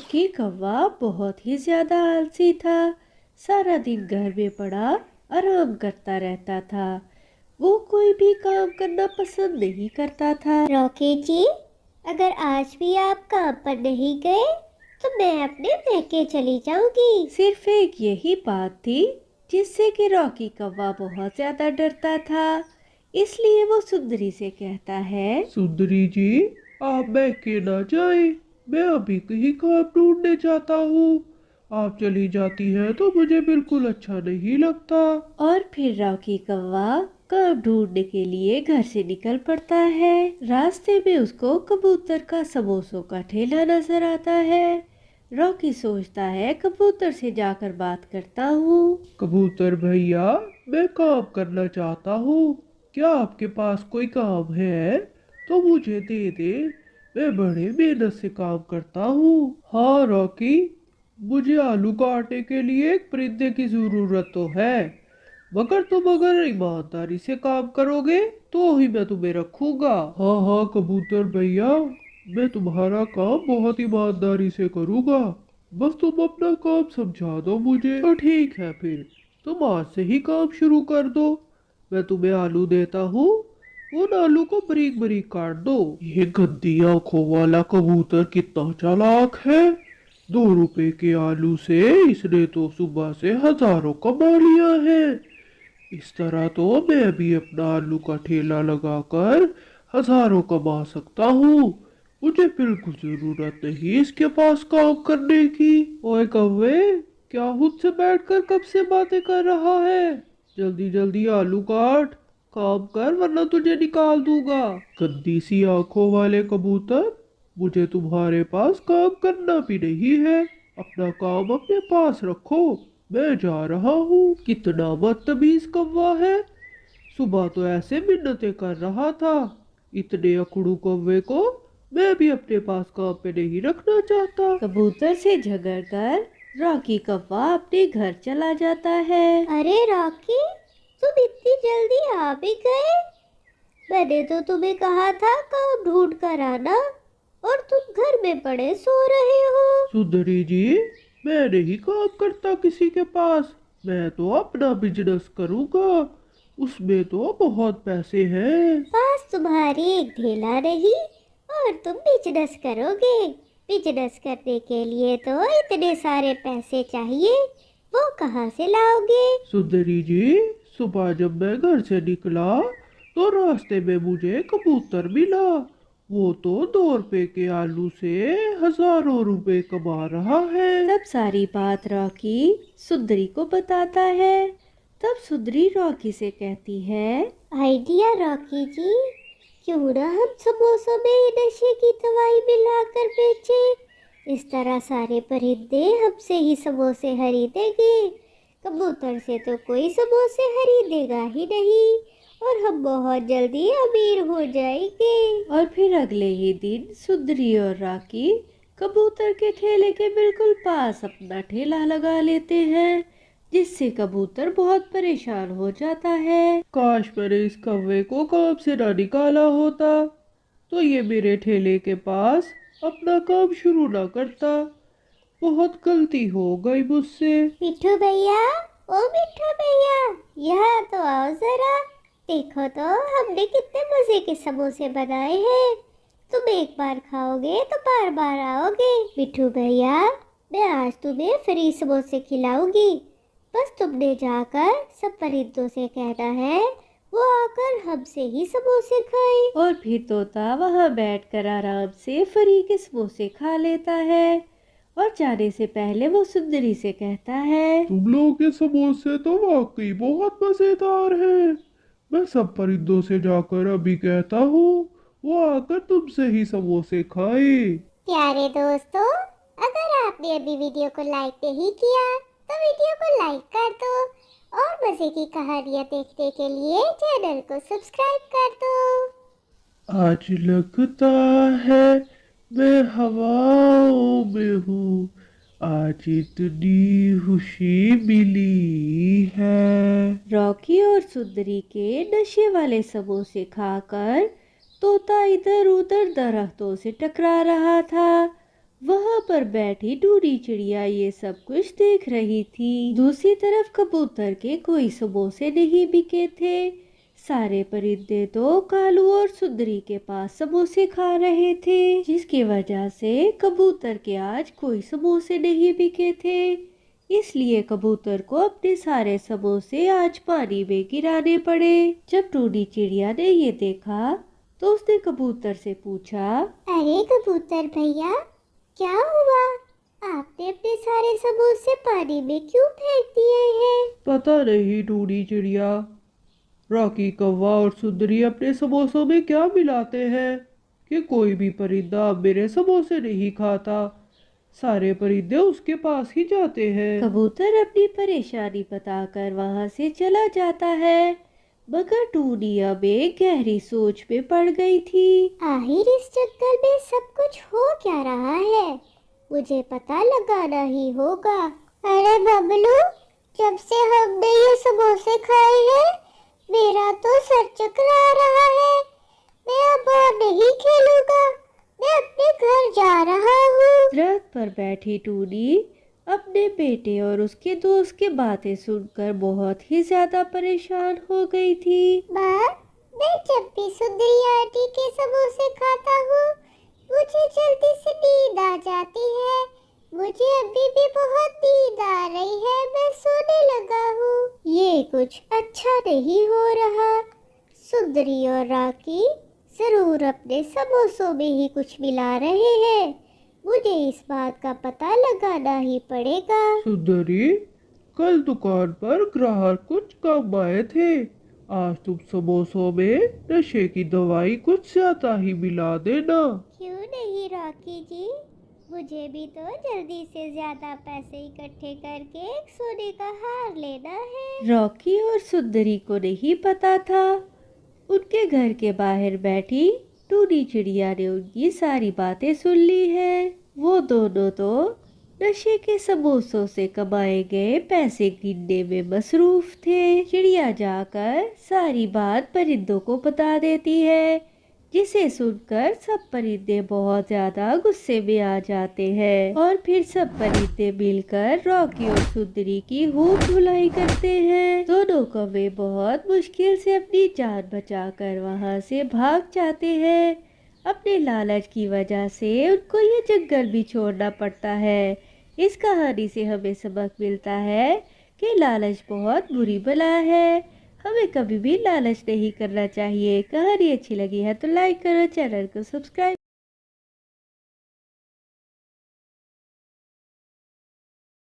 Rocky कौवा बहुत ही ज्यादा आलसी था। सारा दिन घर में पड़ा आराम करता रहता था। वो कोई भी काम करना पसंद नहीं करता था। रॉकी जी, अगर आज भी आप काम पर नहीं गए तो मैं अपने मैके चली जाऊंगी। सिर्फ एक यही बात थी जिससे कि रॉकी कौवा बहुत ज्यादा डरता था। इसलिए वो सुंदरी से कहता है, सुंदरी जी, आप मैके ना जाए, मैं अभी कहीं काम ढूंढने जाता हूँ। आप चली जाती हैं तो मुझे बिल्कुल अच्छा नहीं लगता। और फिर रॉकी कौवा काम ढूंढने के लिए घर से निकल पड़ता है। रास्ते में उसको कबूतर का समोसों का ठेला नजर आता है। रॉकी सोचता है कबूतर से जाकर बात करता हूँ। कबूतर भैया, मैं काम करना चाहता हूँ। क्या आपके पास कोई काम है तो मुझे दे दे। मैं बड़े मेहनत से काम करता हूँ। हाँ रॉकी, मुझे आलू काटने के लिए एक परिंदे की जरूरत तो है, मगर तुम अगर ईमानदारी से काम करोगे तो ही मैं तुम्हें रखूंगा। हाँ हाँ कबूतर भैया, मैं तुम्हारा काम बहुत ईमानदारी से करूंगा। बस तुम अपना काम समझा दो मुझे तो ठीक है। फिर तुम आज से ही काम शुरू कर दो। मैं तुम्हें आलू देता हूँ, उन आलू को बारीक बारीक काट दो। ये गंदी आंखों वाला कबूतर कितना चालाक है। 2 रुपए के आलू से इसने तो सुबह से हजारों कमा लिया है। इस तरह तो मैं भी अपना आलू का ठेला लगाकर हजारों कमा सकता हूँ। मुझे बिल्कुल जरूरत नहीं इसके पास काम करने की। ओए कौवे, क्या मुझसे बैठकर कब से बातें कर रहा है? जल्दी जल्दी आलू काट, काम कर वरना तुझे निकाल दूंगा। गंदी सी आंखों वाले कबूतर, मुझे तुम्हारे पास काम करना भी नहीं है। अपना काम अपने पास रखो, मैं जा रहा हूँ। कितना बदतमीज कौवा है। सुबह तो ऐसे मिन्नतें कर रहा था। इतने अकड़ू कौवे को मैं भी अपने पास काम पे नहीं रखना चाहता। कबूतर से झगड़कर रॉकी कौवा अपने घर चला जाता है। अरे रॉकी, तुम इतनी जल्दी आ भी गए। मैंने तो तुम्हें कहा था काम ढूंढ कर आना, और तुम घर में पड़े सो रहे हो। सुंदरी जी, मैं नहीं काम करता किसी के पास। मैं तो अपना बिजनेस करूंगा, उसमें तो बहुत पैसे हैं। पास तुम्हारी एक ढेला नहीं और तुम बिजनेस करोगे। बिजनेस करने के लिए तो इतने सारे पैसे चाहिए, वो कहाँ से लाओगे? सुंदरी जी, सुबह जब मैं घर से निकला तो रास्ते में मुझे कबूतर मिला। वो तो 2 रुपए के आलू से हजारों रुपए कमा रहा है। तब सारी बात रॉकी सुंदरी को बताता है। तब सुंदरी रॉकी से कहती है, आइडिया रॉकी जी, क्यों ना हम समोसों में नशे की दवाई मिलाकर बेचे। इस तरह सारे परिंदे हमसे ही समोसे खरीदेंगे। कबूतर से तो कोई समोसे खरीदेगा ही नहीं, और हम बहुत जल्दी अमीर हो जाएंगे। और फिर अगले ही दिन सुंदरी और रॉकी कबूतर के ठेले के बिल्कुल पास अपना ठेला लगा लेते हैं, जिससे कबूतर बहुत परेशान हो जाता है। काश मैंने इस कौवे को काम से ना निकाला होता तो ये मेरे ठेले के पास अपना काम शुरू ना करता। बहुत गलती हो गई मुझसे। मिठू भैया, ओ मिठू भैया, यहाँ तो आओ जरा। देखो तो हमने कितने मजे के समोसे बनाए हैं। तुम एक बार खाओगे तो बार बार आओगे। मिठू भैया, मैं आज तुम्हें फ्री समोसे खिलाऊंगी। बस तुमने जाकर सब परिंदों से कहना है वो आकर हमसे ही समोसे खाए। और फिर तोता वहां बैठकर आराम से फ्री के समोसे खा लेता है। और जाने से पहले वो सुंदरी से कहता है, तुम लोगों के समोसे तो वाकई बहुत मजेदार हैं। मैं सब परिंदों से जाकर अभी कहता हूँ वो आकर तुमसे ही समोसे खाए। प्यारे दोस्तों, अगर आपने अभी वीडियो को लाइक नहीं किया तो वीडियो को लाइक कर दो, और मजे की कहानियाँ देखने के लिए चैनल को सब्सक्राइब कर दो। आज लगता है मैं हवाओं में हूँ, आज इतनी खुशी मिली है। रॉकी और सुंदरी के नशे वाले समोसे खाकर तोता इधर उधर दरख्तों से टकरा रहा था। वहां पर बैठी टूडी चिड़िया ये सब कुछ देख रही थी। दूसरी तरफ कबूतर के कोई समोसे नहीं बिके थे। सारे परिंदे तो कालू और सुंदरी के पास समोसे खा रहे थे, जिसकी वजह से कबूतर के आज कोई समोसे नहीं बिके थे। इसलिए कबूतर को अपने सारे समोसे आज पानी में गिराने पड़े। जब टूडी चिड़िया ने ये देखा तो उसने कबूतर से पूछा, अरे कबूतर भैया, क्या हुआ? आपने अपने सारे समोसे पानी में क्यों फेंक दिए हैं? पता नहीं टूडी चिड़िया, रॉकी कौवा और सुंदरी अपने समोसों में क्या मिलाते हैं कि कोई भी परिंदा अब मेरे समोसे नहीं खाता। सारे परिंदे उसके पास ही जाते हैं। कबूतर अपनी परेशानी बताकर वहां से चला जाता है, मगर टूडी अब एक गहरी सोच में पड़ गई थी। आखिर इस जंगल में सब कुछ हो क्या रहा है? मुझे पता लगाना ही होगा। अरे बबलू, जब से हमने ये समोसे खाए हैं मेरा तो सर चकरा रहा है। मैं अब और नहीं खेलूंगा, मैं अपने घर जा रहा हूँ। दरख्त पर बैठी टूडी अपने बेटे और उसके दोस्त की बातें सुनकर बहुत ही ज्यादा परेशान हो गई थी। माँ, मैं जब भी सुंदरी आंटी के समोसे खाता हूँ मुझे जल्दी से नींद आ जाती है। मुझे अभी भी बहुत नींद आ रही है, मैं सोने लगा हूँ। ये कुछ अच्छा नहीं हो रहा। सुंदरी और रॉकी जरूर अपने समोसों में ही कुछ मिला रहे हैं। मुझे इस बात का पता लगाना ही पड़ेगा। सुंदरी, कल दुकान पर ग्राहक कुछ कम आए थे। आज तुम समोसों में नशे की दवाई कुछ ज्यादा ही मिला देना। क्यों नहीं रॉकी जी, मुझे भी तो जल्दी से ज्यादा पैसे इकट्ठे करके एक सोने का हार लेना है। रॉकी और सुंदरी को नहीं पता था। उनके घर के बाहर बैठी टूडी चिड़िया ने उनकी सारी बातें सुन ली हैं। वो दोनों तो नशे के समोसों से कमाए गए पैसे गिनने में मसरूफ थे। चिड़िया जाकर सारी बात परिंदों को बता देती है, जिसे सुनकर सब परिंदे बहुत ज्यादा गुस्से में आ जाते हैं और फिर सब परिंदे मिलकर रॉकी और सुंदरी की खूब धुलाई करते हैं। दोनों कौवे बहुत मुश्किल से अपनी जान बचाकर वहां से भाग जाते हैं। अपने लालच की वजह से उनको ये जंगल भी छोड़ना पड़ता है। इस कहानी से हमें सबक मिलता है कि लालच बहुत बुरी बला है। हमें कभी भी लालच नहीं करना चाहिए। कहानी अच्छी लगी है तो लाइक करो, चैनल को सब्सक्राइब